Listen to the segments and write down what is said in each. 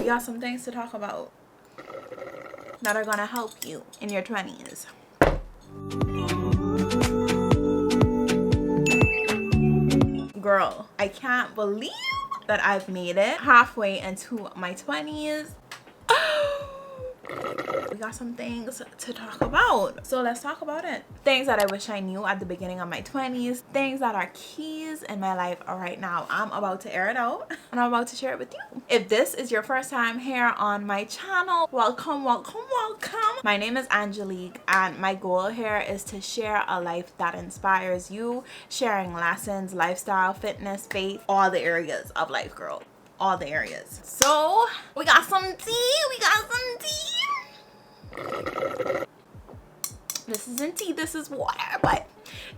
got some things to talk about that are gonna help you in your 20s. Girl, I can't believe that I've made it halfway into my 20s. We got some things to talk about, so let's talk about it. Things that I wish I knew at the beginning of my 20s, things that are keys in my life right now. I'm about to air it out and I'm about to share it with you. If this is your first time here on my channel, welcome, welcome, welcome. My name is Angelique and my goal here is to share a life that inspires you, sharing lessons, lifestyle, fitness, faith, all the areas of life, girl. All the areas. So we got some tea. This isn't tea, this is water, but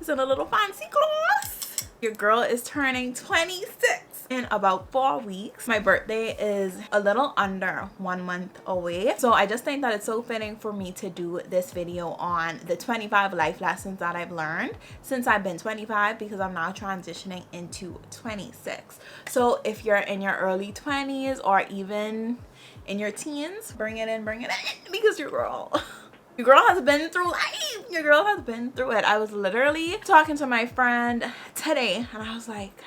it's in a little fancy glass. Your girl is turning 26 in about 4 weeks. My birthday is a little under 1 month away, so I just think that it's so fitting for me to do this video on the 25 life lessons that I've learned since I've been 25, because I'm now transitioning into 26. So if you're in your early 20s or even in your teens, bring it in, because your girl has been through life. Your girl has been through it. I was literally talking to my friend today and I was like,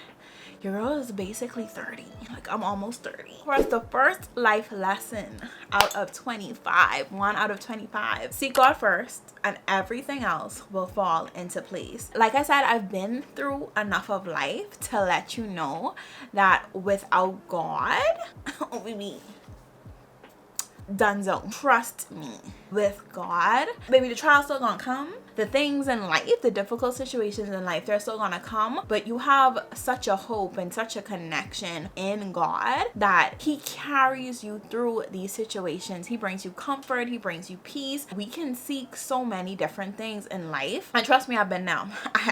your girl is basically 30. Like, I'm almost 30. For us, the first life lesson out of 25, 1 out of 25, seek God first and everything else will fall into place. Like I said, I've been through enough of life to let you know that without God, we Dunzo. Trust me, with God, baby, the trial's still gonna come. The things in life, the difficult situations in life, they're still gonna come, but you have such a hope and such a connection in God that he carries you through these situations. He brings you comfort, he brings you peace. We can seek so many different things in life, and trust me, I've been there.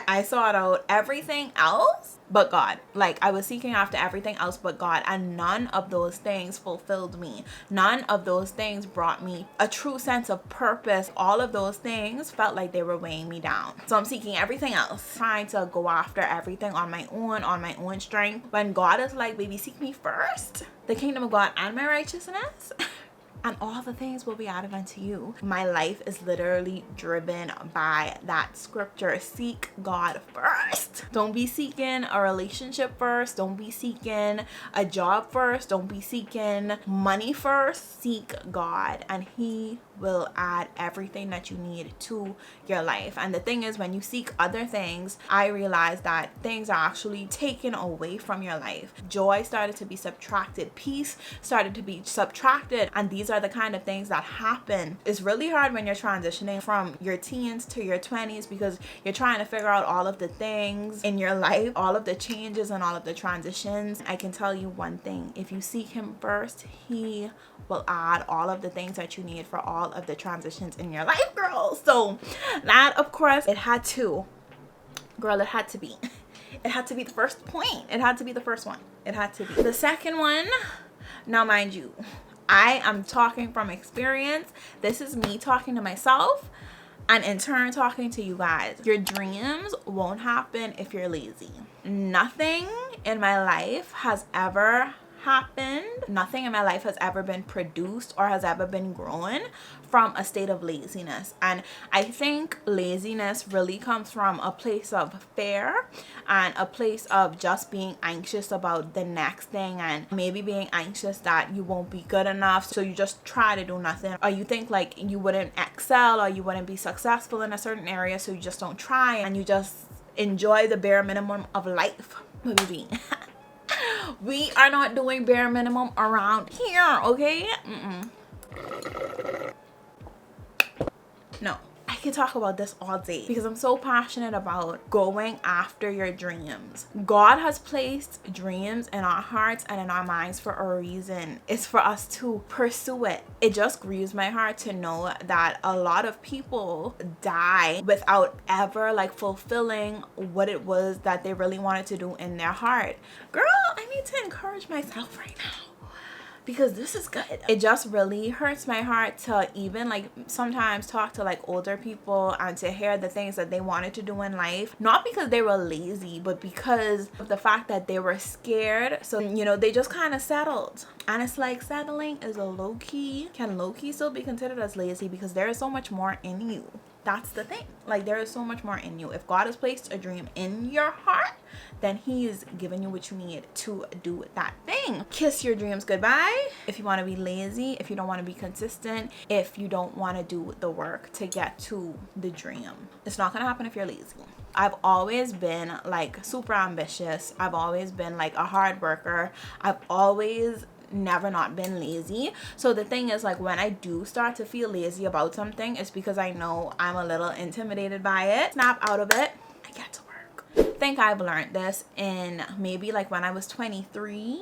I sought out everything else but God. Like, I was seeking after everything else but God, and none of those things fulfilled me. None of those things brought me a true sense of purpose. All of those things felt like they were weighing me down. So I'm seeking everything else, trying to go after everything on my own strength, when God is like, baby, seek me first, the kingdom of God and my righteousness, and all the things will be added unto you. My life is literally driven by that scripture. Seek God first. Don't be seeking a relationship first. Don't be seeking a job first. Don't be seeking money first. Seek God and he will add everything that you need to your life. And the thing is, when you seek other things, I realized that things are actually taken away from your life. Joy started to be subtracted. Peace started to be subtracted. And these are the kind of things that happen. It's really hard when you're transitioning from your teens to your 20s, because you're trying to figure out all of the things in your life, all of the changes and all of the transitions. I can tell you one thing: if you seek him first, he will add all of the things that you need for all of the transitions in your life, girl. So that, of course, it had to be the first point. It had to be the first one. It had to be. The second one, now mind you, I am talking from experience. This is me talking to myself and in turn talking to you guys. Your dreams won't happen if you're lazy. Nothing in my life has ever happened. Nothing in my life has ever been produced or has ever been grown from a state of laziness. And I think laziness really comes from a place of fear and a place of just being anxious about the next thing, and maybe being anxious that you won't be good enough, so you just try to do nothing, or you think like you wouldn't excel or you wouldn't be successful in a certain area, so you just don't try and you just enjoy the bare minimum of life. Baby, we are not doing bare minimum around here, okay? No. I can talk about this all day because I'm so passionate about going after your dreams. God has placed dreams in our hearts and in our minds for a reason. It's for us to pursue it. It just grieves my heart to know that a lot of people die without ever like fulfilling what it was that they really wanted to do in their heart. Girl, I need to encourage myself right now, because this is good. It just really hurts my heart to even like sometimes talk to like older people and to hear the things that they wanted to do in life, not because they were lazy, but because of the fact that they were scared. So, you know, they just kind of settled. And it's like, settling is a low-key, can low-key still be considered as lazy, because there is so much more in you. That's the thing. Like, there is so much more in you. If God has placed a dream in your heart, then he's giving you what you need to do that thing. Kiss your dreams goodbye. If you want to be lazy, if you don't want to be consistent, if you don't want to do the work to get to the dream, it's not going to happen if you're lazy. I've always been like super ambitious. I've always been like a hard worker. I've always never not been lazy. So the thing is, like, when I do start to feel lazy about something, it's because I know I'm a little intimidated by it. Snap out of it, I get to work. I think I've learned this in maybe like when I was 23.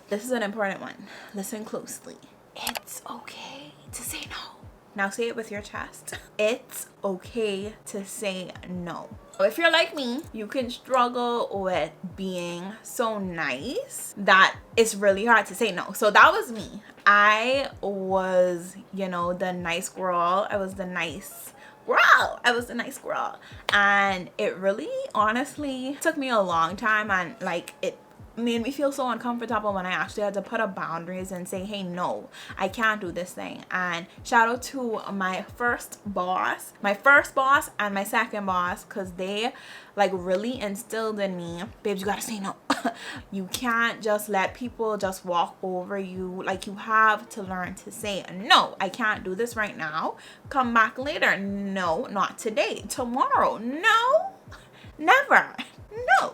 This is an important one. Listen closely. It's okay to say no. Now say it with your chest. It's okay to say no. If you're like me, you can struggle with being so nice that it's really hard to say no. So that was me. I was, you know, the nice girl. I was the nice girl. And it really, honestly, took me a long time, and like it made me feel so uncomfortable when I actually had to put up boundaries and say, hey, no, I can't do this thing. And shout out to my first boss and my second boss, because they like really instilled in me, babes, you gotta say no. You can't just let people just walk over you. Like, you have to learn to say no. I can't do this right now. Come back later. No, not today. Tomorrow. No, never. No.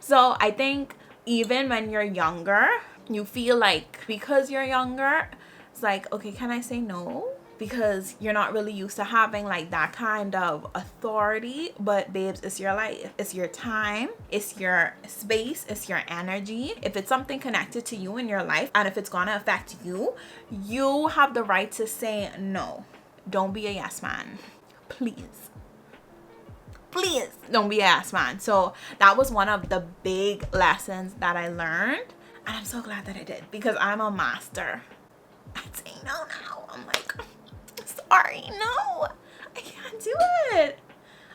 So I think even when you're younger, you feel like because you're younger, it's like, okay, can I say no? Because you're not really used to having like that kind of authority. But babes, it's your life, it's your time, it's your space, it's your energy. If it's something connected to you in your life, and if it's gonna affect you, you have the right to say no. Don't be a yes man, please don't be a yes man. So that was one of the big lessons that I learned, and I'm so glad that I did, because I'm a master at saying no now. I'm like, sorry, no, I can't do it.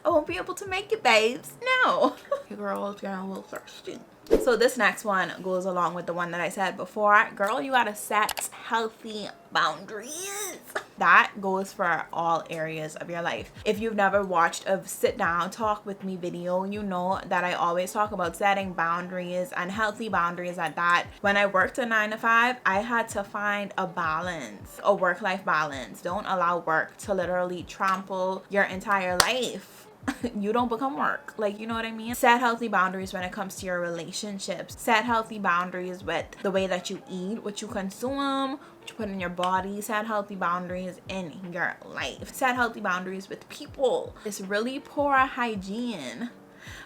I won't be able to make it, babes. No. Your girl's getting a little thirsty. So this next one goes along with the one that I said before. Girl, you gotta set healthy boundaries. That goes for all areas of your life. If you've never watched a sit down talk with me video, you know that I always talk about setting boundaries, and healthy boundaries at that. When I worked a 9-to-5, I had to find a balance, a work-life balance. Don't allow work to literally trample your entire life. You don't become work. Like, you know what I mean? Set healthy boundaries when it comes to your relationships. Set healthy boundaries with the way that you eat, what you consume, what you put in your body. Set healthy boundaries in your life. Set healthy boundaries with people. It's really poor hygiene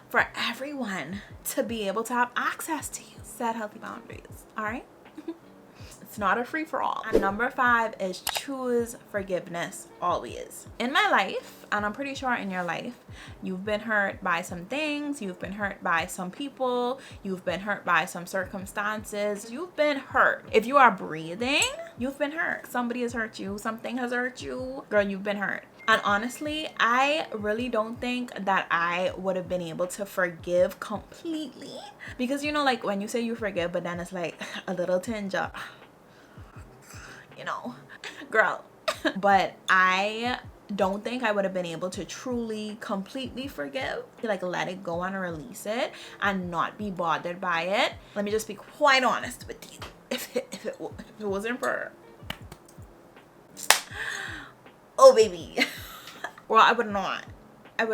for everyone to be able to have access to you. Set healthy boundaries. All right? It's not a free-for-all. And number 5 is choose forgiveness always. In my life, and I'm pretty sure in your life, you've been hurt by some things, you've been hurt by some people, you've been hurt by some circumstances, you've been hurt. If you are breathing, you've been hurt. Somebody has hurt you, something has hurt you. Girl, you've been hurt. And honestly, I really don't think that I would have been able to forgive completely. Because, you know, like when you say you forgive, but then it's like a little tinge of, you know, girl. But I don't think I would have been able to truly, completely forgive. Like, let it go and release it and not be bothered by it. Let me just be quite honest with you. If it wasn't for, oh baby, well, I would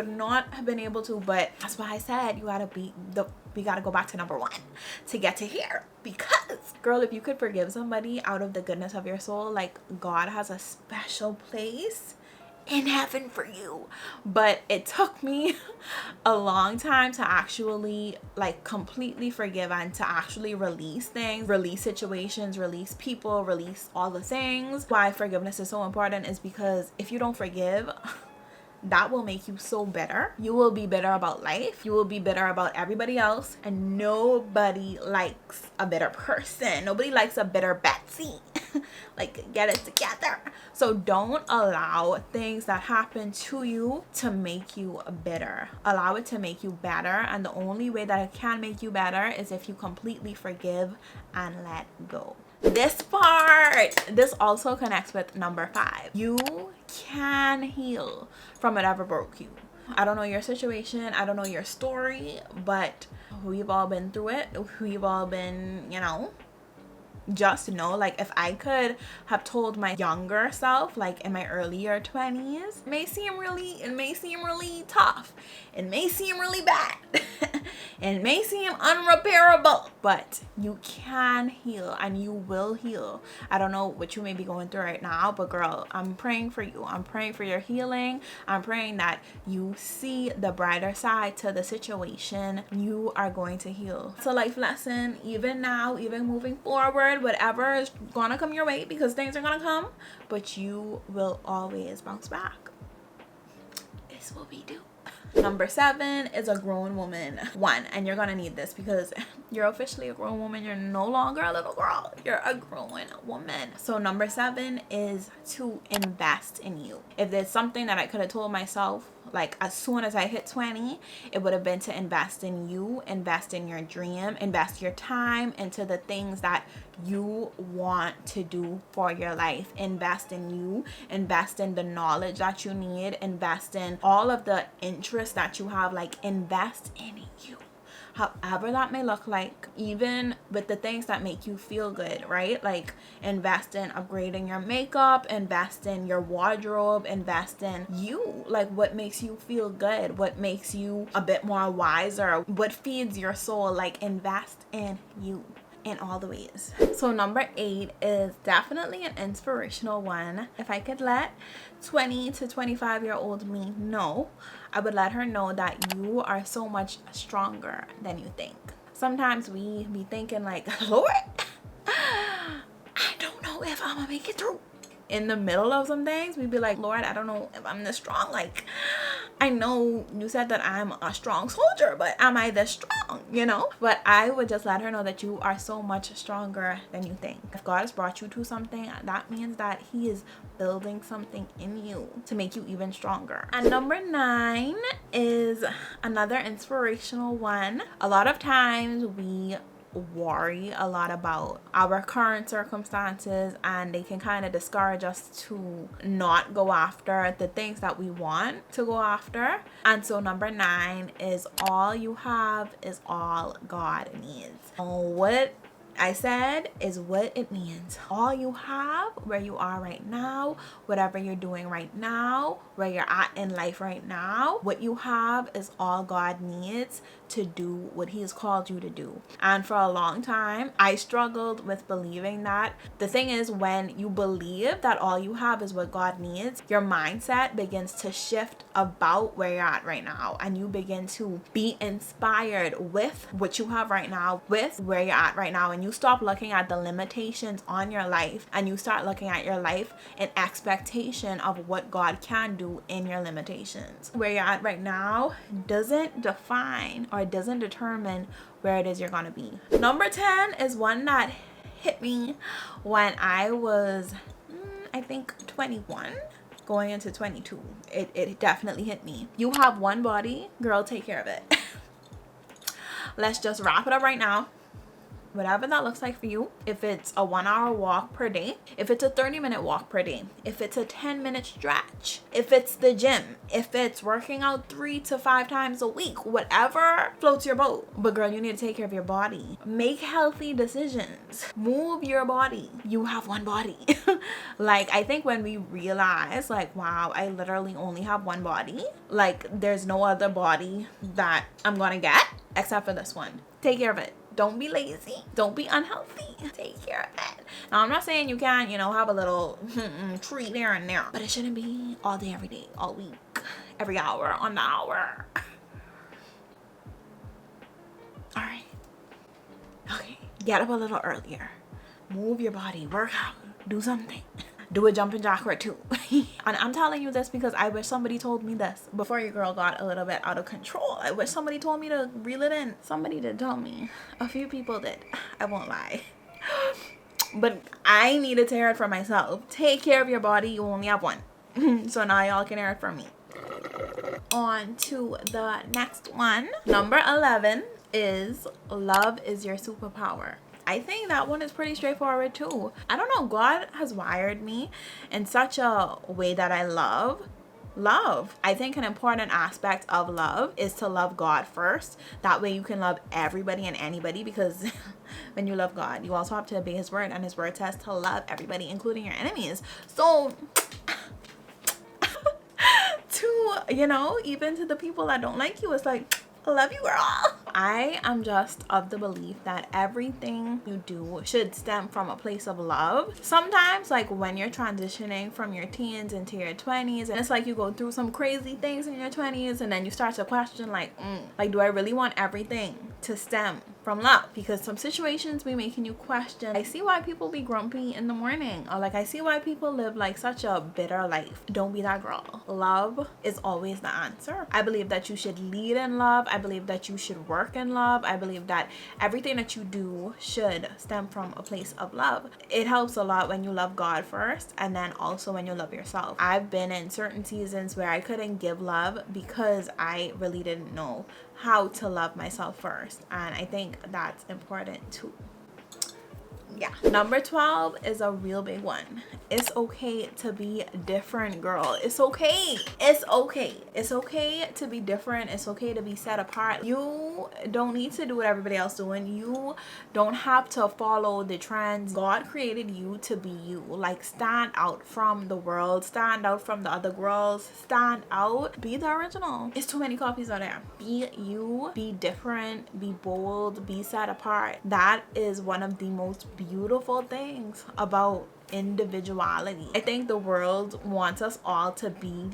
not have been able to. But that's why I said we gotta go back to number 1 to get to here. Because, girl, if you could forgive somebody out of the goodness of your soul, like, God has a special place in heaven for you. But it took me a long time to actually like completely forgive and to actually release things, release situations, release people, release all the things. Why forgiveness is so important is because if you don't forgive, that will make you so bitter. You will be bitter about life. You will be bitter about everybody else. And nobody likes a bitter person. Nobody likes a bitter Betsy. Like, get it together. So don't allow things that happen to you to make you bitter. Allow it to make you better. And the only way that it can make you better is if you completely forgive and let go. This part, this also connects with number 5. You can heal from whatever broke you. I don't know your situation, I don't know your story, but we've all been through it. We've all been, just know, like, if I could have told my younger self, like in my earlier 20s, it may seem really tough. It may seem really bad. It may seem unrepairable, but you can heal and you will heal. I don't know what you may be going through right now, but girl, I'm praying for you. I'm praying for your healing. I'm praying that you see the brighter side to the situation. You are going to heal. It's a life lesson, even now, even moving forward, whatever is gonna come your way, because things are gonna come, but you will always bounce back. It's what we do. Number 7 is a grown woman. 1, and you're gonna need this because you're officially a grown woman. You're no longer a little girl. You're a grown woman. So number 7 is to invest in you. If there's something that I could have told myself, like as soon as I hit 20, it would have been to invest in you, invest in your dream, invest your time into the things that you want to do for your life. Invest in you, invest in the knowledge that you need, invest in all of the interests that you have, like invest in you. However that may look like, even with the things that make you feel good, right? Like invest in upgrading your makeup, invest in your wardrobe, invest in you, like what makes you feel good, what makes you a bit more wiser, what feeds your soul. Like invest in you in all the ways. So number 8 is definitely an inspirational one. If I could let 20 to 25-year-old me know, I would let her know that you are so much stronger than you think. Sometimes we be thinking like, Lord, I don't know if I'm gonna make it through. In the middle of some things, we'd be like, Lord, I don't know if I'm this strong. Like, I know you said that I'm a strong soldier, but am I this strong, But I would just let her know that you are so much stronger than you think. If God has brought you to something, that means that he is building something in you to make you even stronger. And number 9 is another inspirational one. A lot of times we worry a lot about our current circumstances, and they can kind of discourage us to not go after the things that we want to go after. And so number 9 is all you have is all God needs. What I said is what it means. All you have, where you are right now, whatever you're doing right now, where you're at in life right now, what you have is all God needs to do what he's called you to do. And for a long time, I struggled with believing that. The thing is, when you believe that all you have is what God needs, your mindset begins to shift about where you're at right now, and you begin to be inspired with what you have right now, with where you're at right now, and you stop looking at the limitations on your life, and you start looking at your life in expectation of what God can do in your limitations. Where you're at right now doesn't define or doesn't determine where it is you're gonna be. Number 10 is one that hit me when I was I think 21 going into 22. It definitely hit me. You have one body, girl, take care of it. Let's just wrap it up right now. Whatever that looks like for you. If it's a 1-hour walk per day, if it's a 30-minute walk per day, if it's a 10-minute stretch, if it's the gym, if it's working out 3 to 5 times a week, whatever floats your boat. But girl, you need to take care of your body. Make healthy decisions. Move your body. You have one body. Like, I think when we realize, like, wow, I literally only have one body. Like, there's no other body that I'm gonna get except for this one. Take care of it. Don't be lazy. Don't be unhealthy. Take care of that. Now, I'm not saying you can't, have a little treat there and there, but it shouldn't be all day, every day, all week, every hour, on the hour. All right. Okay. Get up a little earlier. Move your body. Work out. Do something. Do a jumping jack or two. And I'm telling you this because I wish somebody told me this before your girl got a little bit out of control. I wish somebody told me to reel it in. Somebody did tell me. A few people did. I won't lie. But I needed to hear it for myself. Take care of your body. You only have one. So now y'all can hear it from me. On to the next one. Number 11 is love is your superpower. I think that one is pretty straightforward too. I don't know, God has wired me in such a way that I love. I think an important aspect of love is to love God first. That way you can love everybody and anybody, because when you love God, you also have to obey his word, and his word says to love everybody, including your enemies. So to, you know, even to the people that don't like you, it's like, I love you, girl. I am just of the belief that everything you do should stem from a place of love. Sometimes, like when you're transitioning from your teens into your 20s, and it's like you go through some crazy things in your 20s, and then you start to question like do I really want everything to stem from love? Because some situations be making you question. I see why people be grumpy in the morning, or like I see why people live like such a bitter life. Don't be that girl. Love is always the answer. I believe that you should lead in love. I believe that you should work in love. I believe that everything that you do should stem from a place of love. It helps a lot when you love God first, and then also when you love yourself. I've been in certain seasons where I couldn't give love because I really didn't know how to love myself first, and I think that's important too. Yeah. Number 12 is a real big one. It's okay to be different, girl. It's okay. It's okay. It's okay to be different. It's okay to be set apart. You don't need to do what everybody else doing. You don't have to follow the trends. God created you to be you. Like, stand out from the world. Stand out from the other girls. Stand out. Be the original. It's too many copies out there. Be you. Be different. Be bold. Be set apart. That is one of the most beautiful things about individuality. I think the world wants us all to be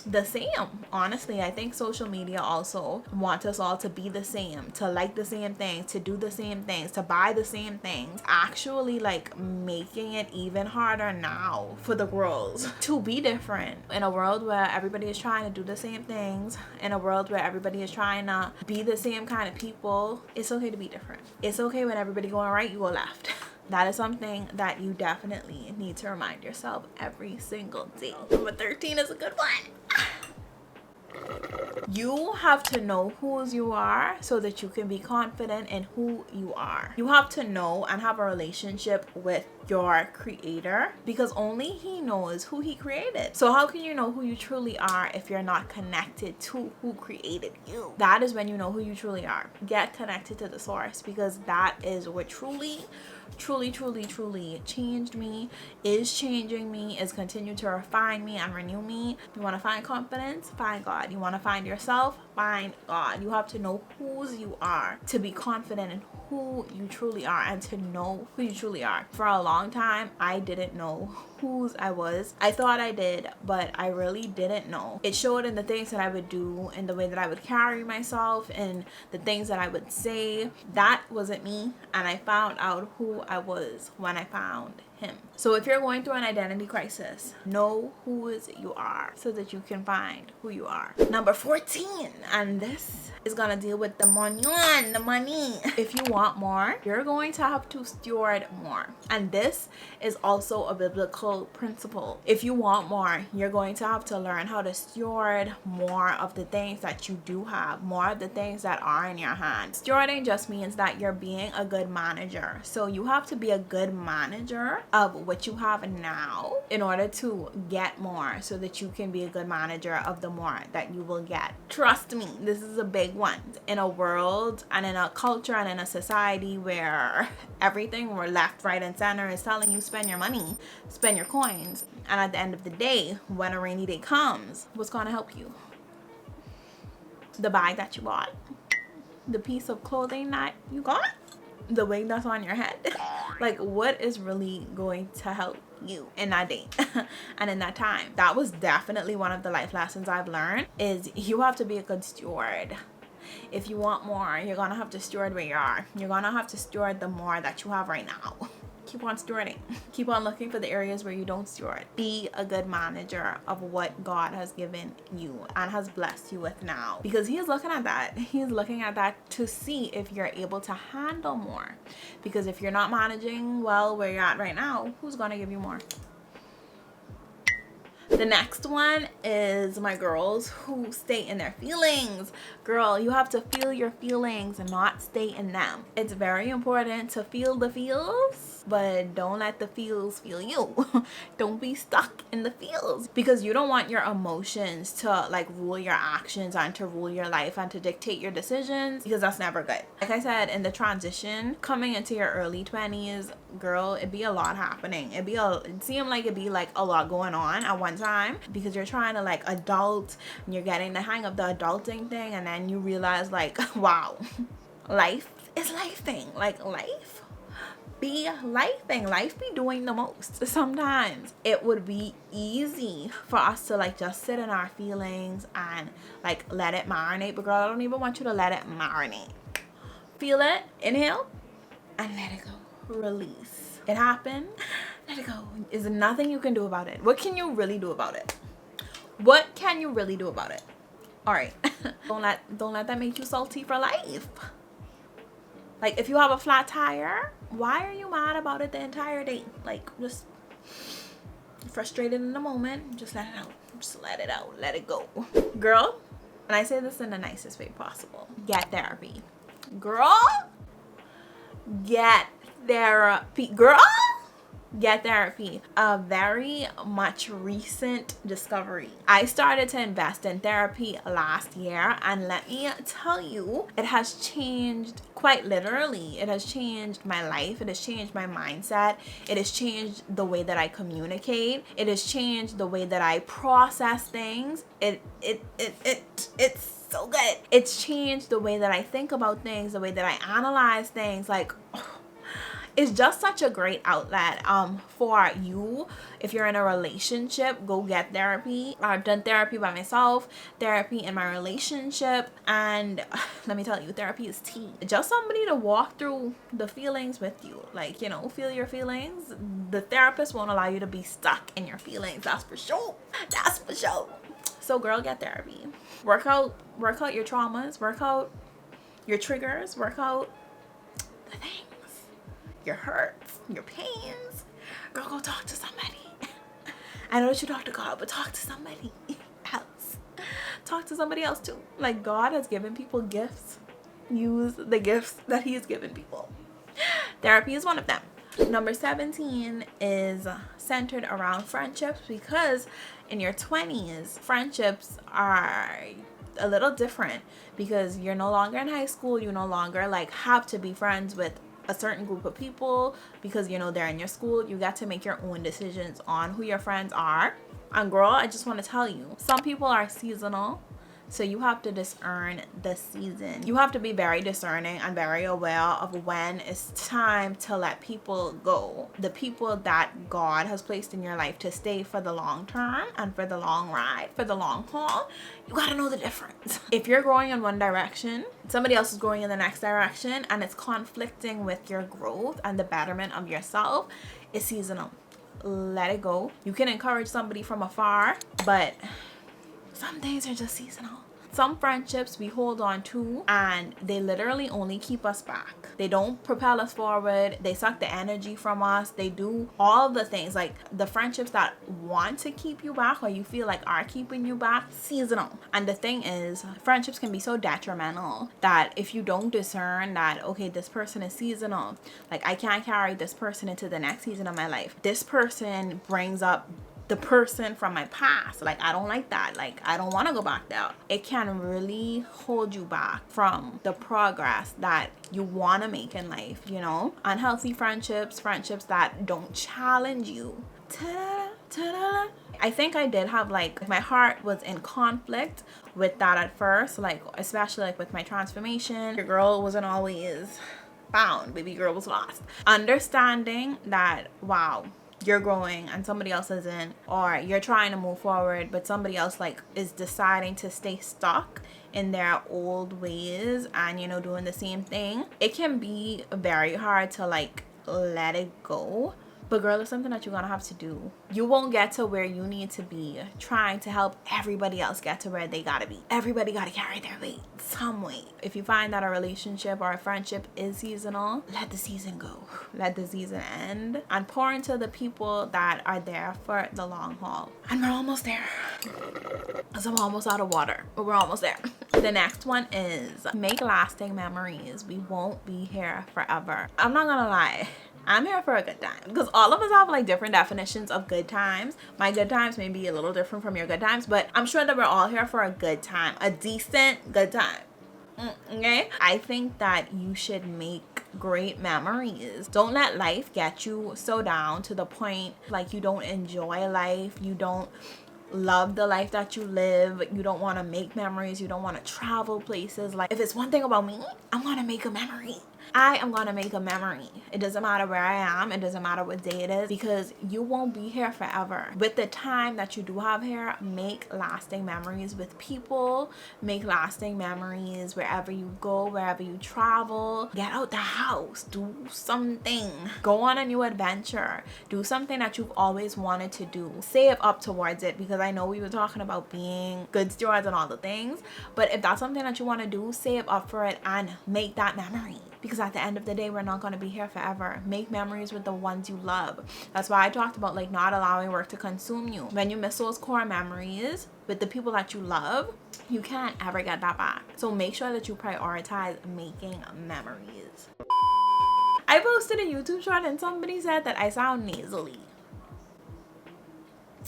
the same. Honestly, I think social media also wants us all to be the same, to like the same things, to do the same things, to buy the same things, actually like making it even harder now for the girls to be different. In a world where everybody is trying to do the same things, in a world where everybody is trying to be the same kind of people, it's okay to be different. It's okay when everybody going right, you go left. That is something that you definitely need to remind yourself every single day. Number 13 is a good one. You have to know whose you are so that you can be confident in who you are. You have to know and have a relationship with your creator, because only he knows who he created. So how can you know who you truly are if you're not connected to who created you? That is when you know who you truly are. Get connected to the source, because that is what truly changed me, is changing me, is continue to refine me and renew me. You want to find confidence? Find God. You want to find yourself? Find God. You have to know whose you are to be confident in who you truly are and to know who you truly are. For a long time, I didn't know whose I was. I thought I did, but I really didn't know. It showed in the things that I would do, in the way that I would carry myself, and the things that I would say. That wasn't me, and I found out who I was when I found him. So if you're going through an identity crisis, know whose you are so that you can find who you are. Number 14, and this is gonna deal with the money. If you want more, you're going to have to steward more, and this is also a biblical principle. If you want more, you're going to have to learn how to steward more of the things that you do have, more of the things that are in your hand. Stewarding just means that you're being a good manager. So you have to be a good manager of what you have now in order to get more, so that you can be a good manager of the more that you will get. Trust me, this is a big one. In a world and in a culture and in a society where everything we're left, right, and center is telling you spend your money, spend your coins, and at the end of the day, when a rainy day comes, what's going to help you? The bag that you bought, the piece of clothing that you got, the wig that's on your head. Like, what is really going to help you in that day and in that time? That was definitely one of the life lessons I've learned, is you have to be a good steward. If you want more, you're gonna have to steward where you are. You're gonna have to steward the more that you have right now. keep on stewarding. Keep on looking for the areas where you don't steward. Be a good manager of what God has given you and has blessed you with now, because he is looking at that. He's looking at that to see if you're able to handle more, because if you're not managing well where you're at right now, who's gonna give you more? The next one is my girls who stay in their feelings. Girl, you have to feel your feelings and not stay in them. It's very important to feel the feels, but don't let the feels feel you. Don't be stuck in the feels, because you don't want your emotions to like rule your actions and to rule your life and to dictate your decisions, because that's never good. Like I said, in the transition coming into your early 20s, girl, it'd be a lot happening. It seemed like it'd be like a lot going on at one time, because you're trying to like adult and you're getting the hang of the adulting thing, and then you realize like, wow, life is lifing. Like life be lifing. Life be doing the most. Sometimes it would be easy for us to like just sit in our feelings and like let it marinate, but girl, I don't even want you to let it marinate. Feel it, inhale, and let it go. Release. It happened, let it go. There's nothing you can do about it. What can you really do about it? What can you really do about it? All right. don't let that make you salty for life. Like if you have a flat tire, why are you mad about it the entire day? Like just frustrated in the moment, just let it out. Just let it out. Let it go. Girl, and I say this in the nicest way possible, get therapy. Girl, get therapy. Girl, get therapy. A very much recent discovery. I started to invest in therapy last year, and let me tell you, it has changed, quite literally. It has changed my life. It has changed my mindset. It has changed the way that I communicate. It has changed the way that I process things. It's so good. It's changed the way that I think about things, the way that I analyze things. Like, it's just such a great outlet for you. If you're in a relationship, go get therapy. I've done therapy by myself, therapy in my relationship, and let me tell you, therapy is tea. Just somebody to walk through the feelings with you. Like, you know, feel your feelings. The therapist won't allow you to be stuck in your feelings. That's for sure. That's for sure. So girl, get therapy. Work out your traumas, work out your triggers, work out the things, your hurts, your pains. Girl, go talk to somebody. I know that you talk to God, but talk to somebody else. Talk to somebody else too. Like, God has given people gifts. Use the gifts that he has given people. Therapy is one of them. Number 17 is centered around friendships, because in your 20s, friendships are a little different, because you're no longer in high school. You no longer like have to be friends with a certain group of people because you know they're in your school. You got to make your own decisions on who your friends are. And girl, I just want to tell you, some people are seasonal, so you have to discern the season. You have to be very discerning and very aware of when it's time to let people go. The people that God has placed in your life to stay for the long term and for the long ride, for the long haul, you gotta know the difference. If you're growing in one direction, somebody else is going in the next direction, and it's conflicting with your growth and the betterment of yourself, it's seasonal. Let it go. You can encourage somebody from afar, but some things are just seasonal. Some friendships we hold on to and they literally only keep us back. They don't propel us forward. They suck the energy from us. They do all the things. Like the friendships that want to keep you back or you feel like are keeping you back, seasonal. And the thing is, friendships can be so detrimental that if you don't discern that, okay, this person is seasonal, like I can't carry this person into the next season of my life. This person brings up the person from my past. Like, I don't like that. Like, I don't want to go back there. It can really hold you back from the progress that you want to make in life, you know? Unhealthy friendships, friendships that don't challenge you. Ta-da, ta-da. I think I did have, like, my heart was in conflict with that at first, like, especially like with my transformation. Your girl wasn't always found. Baby girl was lost. Understanding that, wow, you're growing and somebody else isn't, or you're trying to move forward but somebody else like is deciding to stay stuck in their old ways and, you know, doing the same thing. It can be very hard to like let it go. But girl, it's something that you're gonna have to do. You won't get to where you need to be trying to help everybody else get to where they gotta be. Everybody gotta carry their weight some way. If you find that a relationship or a friendship is seasonal, let the season go. Let the season end and pour into the people that are there for the long haul. And we're almost there. So I'm almost out of water, but we're almost there. The next one is make lasting memories. We won't be here forever. I'm not gonna lie. I'm here for a good time, because all of us have like different definitions of good times. My good times may be a little different from your good times, but I'm sure that we're all here for a good time, a decent good time. Okay, I think that you should make great memories. Don't let life get you so down to the point like you don't enjoy life, you don't love the life that you live, you don't want to make memories, you don't want to travel places. Like, if it's one thing about me, I'm gonna make a memory. I am gonna make a memory. It doesn't matter where I am, it doesn't matter what day it is, because you won't be here forever. With the time that you do have here, make lasting memories with people, make lasting memories wherever you go, wherever you travel. Get out the house, do something, go on a new adventure, do something that you've always wanted to do. Save up towards it, because I know we were talking about being good stewards and all the things, but if that's something that you want to do, save up for it and make that memory. Because at the end of the day, we're not going to be here forever. Make memories with the ones you love. That's why I talked about like not allowing work to consume you. When you miss those core memories with the people that you love, you can't ever get that back. So make sure that you prioritize making memories. I posted a YouTube short and somebody said that I sound nasally.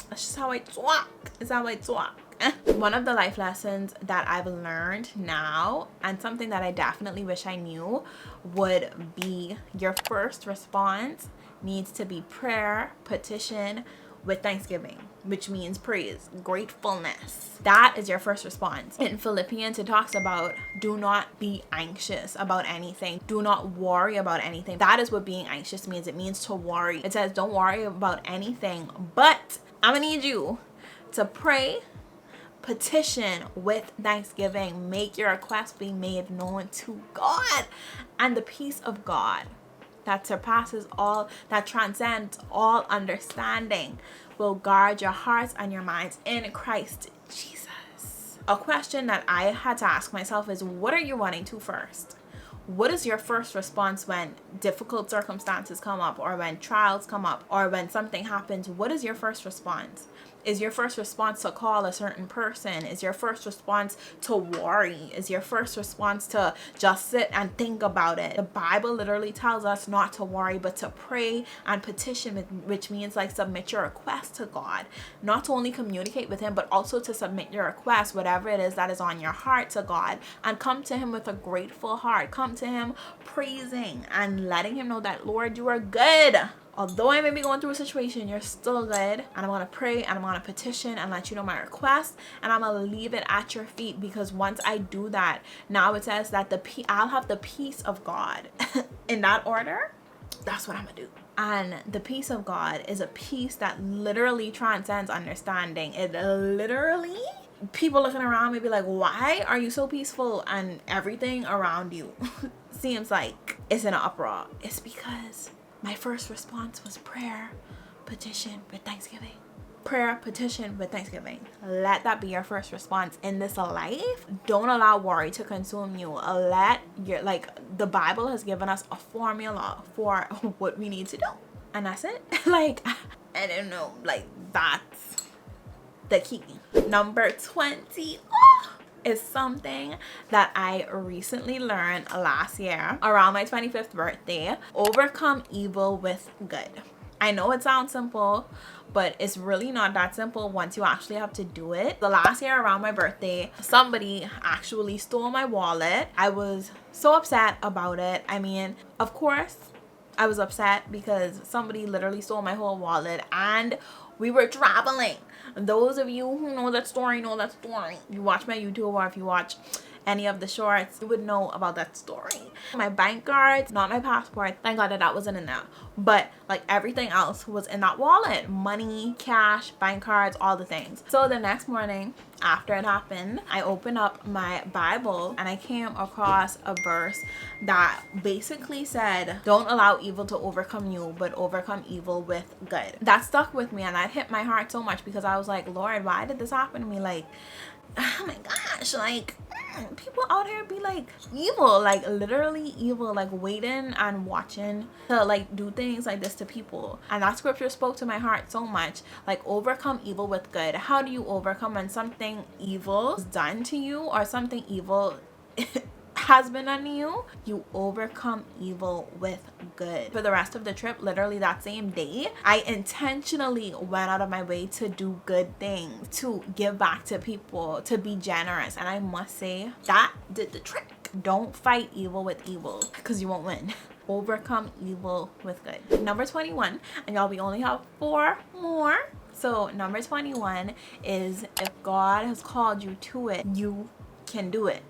That's just how I talk. It's how I talk. One of the life lessons that I've learned now, and something that I definitely wish I knew, would be your first response needs to be prayer, petition, with thanksgiving, which means praise, gratefulness. That is your first response. In Philippians, it talks about do not be anxious about anything. Do not worry about anything. That is what being anxious means. It means to worry. It says don't worry about anything, but I'm gonna need you to pray, petition with thanksgiving. Make your request be made known to God, and the peace of God that surpasses all, that transcends all understanding, will guard your hearts and your minds in Christ Jesus. A question that I had to ask myself is, what are you running to first? What is your first response when difficult circumstances come up, or when trials come up, or when something happens? What is your first response? Is your first response to call a certain person? Is your first response to worry? Is your first response to just sit and think about it? The Bible literally tells us not to worry, but to pray and petition, which means like submit your request to God. Not to only communicate with him, but also to submit your request, whatever it is that is on your heart, to God, and come to him with a grateful heart. Come to him praising and letting him know that, Lord, you are good. Although I may be going through a situation, you're still good. And I'm going to pray and I'm going to petition and let you know my request. And I'm going to leave it at your feet, because once I do that, now it says that I'll have the peace of God. In that order, that's what I'm going to do. And the peace of God is a peace that literally transcends understanding. It literally, people looking around may be like, why are you so peaceful? And everything around you seems like it's in an uproar. It's because my first response was prayer, petition with thanksgiving. Prayer, petition with thanksgiving. Let that be your first response in this life. Don't allow worry to consume you. Let your, like, the Bible has given us a formula for what we need to do. And that's it. Like, I don't know, like, that's the key. Number 20. Is something that I recently learned last year around my 25th birthday. Overcome evil with good. I know it sounds simple, but it's really not that simple once you actually have to do it. The last year around my birthday, somebody actually stole my wallet. I was so upset about it. I mean, of course, I was upset because somebody literally stole my whole wallet, and we were traveling. Those of you who know that story know that story. If you watch my YouTube, or if you watch any of the shorts, you would know about that story. My bank cards, not my passport, thank God that wasn't in there, but like everything else was in that wallet. Money, cash, bank cards, all the things. So the next morning after it happened, I opened up my Bible and I came across a verse that basically said, don't allow evil to overcome you, but overcome evil with good. That stuck with me and that hit my heart so much, because I was like, Lord, why did this happen to me? Like, oh my gosh, like people out here be like evil, like literally evil, like waiting and watching to like do things like this to people. And that scripture spoke to my heart so much. Like, overcome evil with good. How do you overcome when something evil is done to you or something evil has been on you? You overcome evil with good. For the rest of the trip, literally that same day, I intentionally went out of my way to do good things, to give back to people, to be generous, and I must say that did the trick. Don't fight evil with evil, because you won't win. Overcome evil with good. Number 21, and y'all, we only have 4 more. So number 21 is, if God has called you to it, you can do it.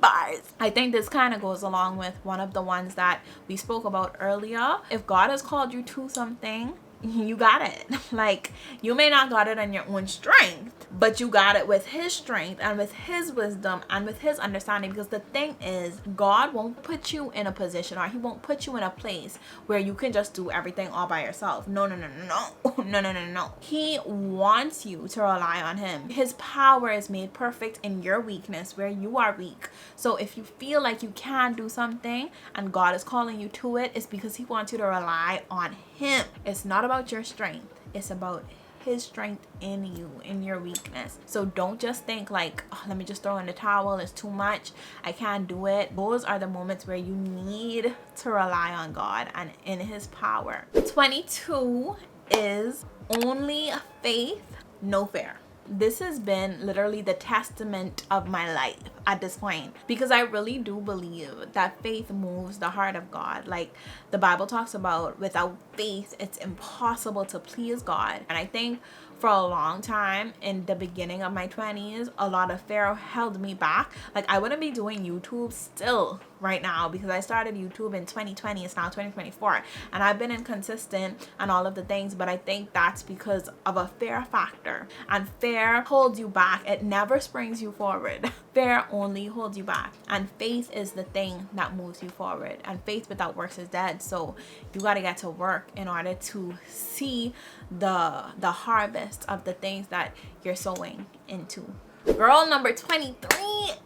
Bars. I think this kind of goes along with one of the ones that we spoke about earlier. If God has called you to something, you got it. Like, you may not got it on your own strength, but you got it with his strength and with his wisdom and with his understanding. Because the thing is, God won't put you in a position, or he won't put you in a place where you can just do everything all by yourself. No. No. He wants you to rely on him. His power is made perfect in your weakness, where you are weak. So if you feel like you can do something and God is calling you to it, it's because he wants you to rely on him. It's not about your strength. It's about his strength in you, in your weakness. So don't just think like, oh, let me just throw in the towel, it's too much, I can't do it. Those are the moments where you need to rely on God and in his power. 22 is only faith, no fear. This has been literally the testament of my life at this point, because I really do believe that faith moves the heart of God. Like the Bible talks about, without faith it's impossible to please God. And I think for a long time in the beginning of my 20s, a lot of fear held me back. Like, I wouldn't be doing YouTube still right now, because I started YouTube in 2020. It's now 2024, and I've been inconsistent and all of the things, but I think that's because of a fear factor. And fear holds you back. It never springs you forward. Fear only holds you back, and faith is the thing that moves you forward. And faith without works is dead. So you got to get to work in order to see the harvest of the things that you're sowing into. Girl, number 23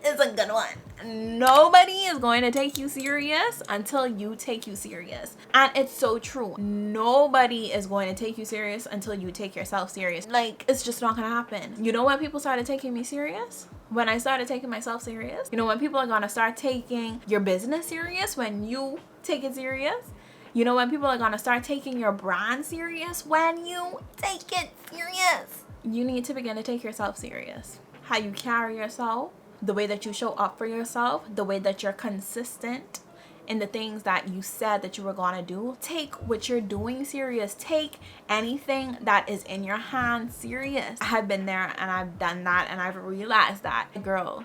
is a good one. Nobody is going to take you serious until you take you serious. And it's so true. Nobody is going to take you serious until you take yourself serious. Like, it's just not gonna happen. You know when people started taking me serious? When I started taking myself serious. You know when people are gonna start taking your business serious? When you take it serious. You know when people are gonna start taking your brand serious? When you take it serious. You need to begin to take yourself serious. How you carry yourself, the way that you show up for yourself, the way that you're consistent in the things that you said that you were gonna do. Take what you're doing serious. Take anything that is in your hand serious. I have been there and I've done that, and I've realized that, girl,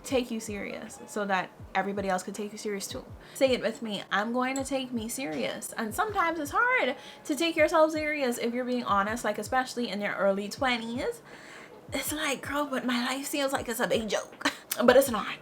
take you serious so that everybody else could take you serious too. Say it with me. I'm going to take me serious. And sometimes it's hard to take yourself serious if you're being honest, like especially in your early 20s. It's like, girl, but my life seems like it's a big joke. But it's not.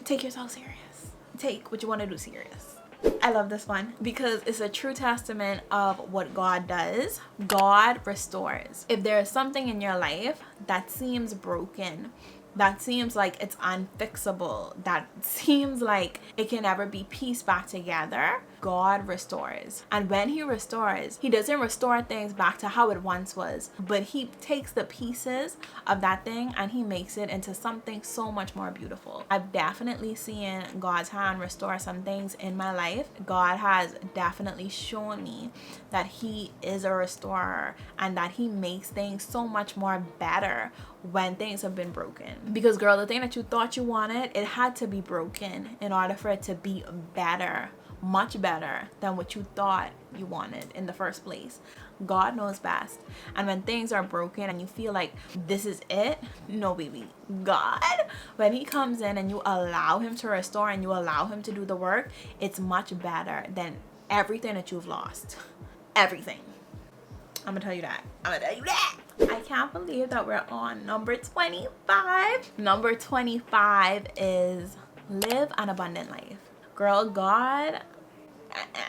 Take yourself serious. Take what you want to do serious. I love this one because it's a true testament of what God does. God restores. If there is something in your life that seems broken, that seems like it's unfixable, that seems like it can never be pieced back together, God restores. And when he restores, he doesn't restore things back to how it once was, but he takes the pieces of that thing and he makes it into something so much more beautiful. I've definitely seen God's hand restore some things in my life. God has definitely shown me that he is a restorer and that he makes things so much more better when things have been broken. Because girl, the thing that you thought you wanted, it had to be broken in order for it to be better, much better than what you thought you wanted in the first place. God knows best. And when things are broken and you feel like this is it, no baby, God, when he comes in and you allow him to restore and you allow him to do the work, it's much better than everything that you've lost. Everything. I'm gonna tell you that. I can't believe that we're on number 25. Number 25 is live an abundant life. Girl, God,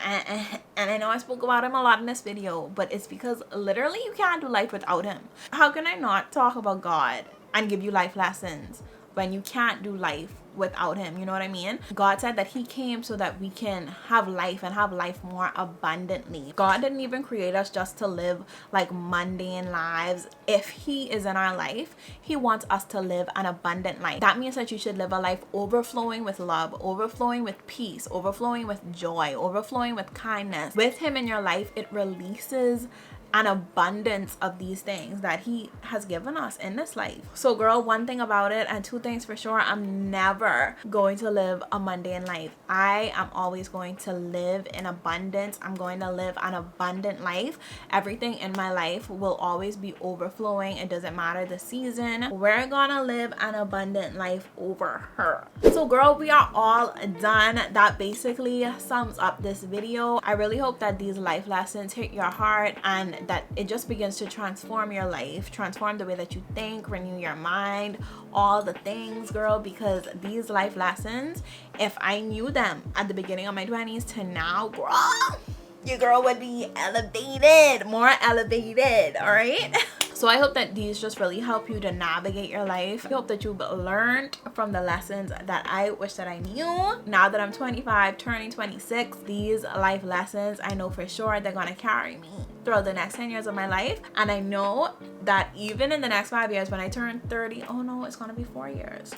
and I know I spoke about him a lot in this video, but it's because literally you can't do life without him. How can I not talk about God and give you life lessons when you can't do life without him? You know what I mean? God said that he came so that we can have life and have life more abundantly. God didn't even create us just to live like mundane lives. If he is in our life, he wants us to live an abundant life. That means that you should live a life overflowing with love, overflowing with peace, overflowing with joy, overflowing with kindness. With him in your life, it releases an abundance of these things that he has given us in this life. So girl, one thing about it and two things for sure, I'm never going to live a mundane life. I am always going to live in abundance. I'm going to live an abundant life. Everything in my life will always be overflowing. It doesn't matter the season. We're gonna live an abundant life over her. So girl, we are all done. That basically sums up this video. I really hope that these life lessons hit your heart and that it just begins to transform your life, transform the way that you think, renew your mind, all the things, girl, because these life lessons, if I knew them at the beginning of my 20s to now, girl, your girl would be elevated, more elevated, all right? So I hope that these just really help you to navigate your life. I hope that you've learned from the lessons that I wish that I knew. Now that I'm 25, turning 26, these life lessons, I know for sure they're gonna carry me throughout the next 10 years of my life. And I know that even in the next 5 years, when I turn 30, oh no, it's gonna be 4 years.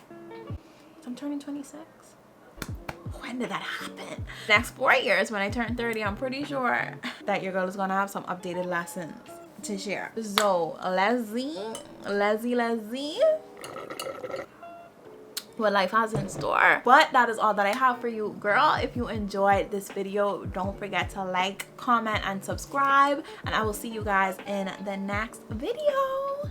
So I'm turning 26. When did that happen? Next 4 years, when I turn 30, I'm pretty sure that your girl is gonna have some updated lessons to share. So let's see what life has in store. But that is all that I have for you, girl. If you enjoyed this video, don't forget to like, comment, and subscribe, and I will see you guys in the next video.